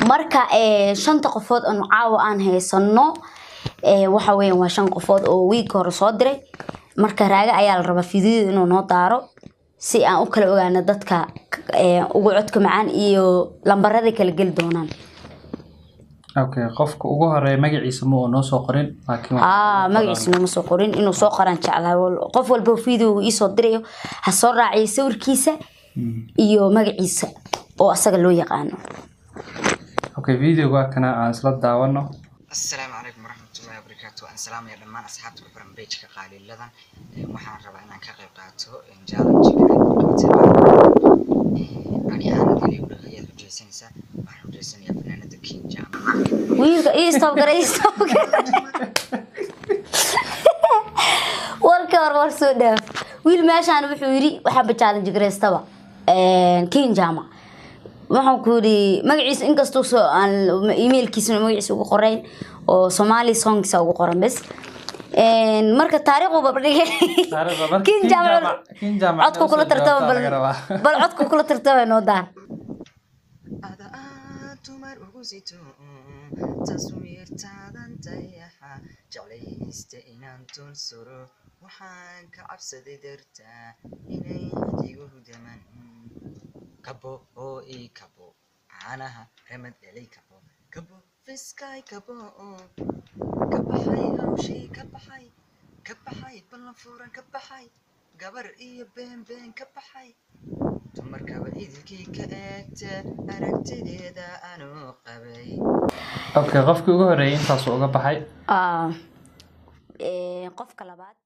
marka shanta qofood oo caawa aan heysano waxa weeyaan waa shan qofood oo week hore soo diray marka raaga ayaa la rabaa fiidiyada inuu noo daaro si aan u kala ogaano dadka ugu codka macaan iyo lambarada kala gal doonaan okay qofka ugu horeeya magaciisa ma oo noo soo qorin laakiin magaciisa ma soo qorin inuu soo qoran jeclaa qof walba fiidiyo ii soo dirayo ha soo raaciyo sawirkiisa iyo magaciisa oo asaga loo yaqaano okay video-ga kana aan isla daawano السلام عليكم ورحمة الله وبركاته أنا سلام يا دمان أصحابي كبرم بيتك قالي لذن وحنا ربع أنا كقيب قاتو إن جال أنا اللي يقول هي الجيسين سا وحنا الجيسين يا فنانة دكين جامعة ويلك يستوقع وركر ورسودة ويل ماشي أنا بحوري وحب تشالنج جريستوا كين جامعة waxaan ku yiri magaciisa inkastoo soo aan emailkiisa magaciisa ugu qorayn oo Somali songs ugu qoran bas marka taariikhu babadhigay kin jaamac codku kula tartaba bal codku kula tartaba noo daar ada tumar ugu sito taswiirtaadan tayaha jeclayste inaan tun suro waxaan ka cabsaday dartaa inay digu hudaman كبو أو إي كبو عنها رمد إلي كبو كبو فيسكاي كبو كبحي هوشي كبحي بلنفورا كبحي قبر إي بين كبحي تمر كبعيد كي كأكت أركت ديدا أنو قبي okay qofkii ugu horeeyay intaas oo uga baxay qofka labaad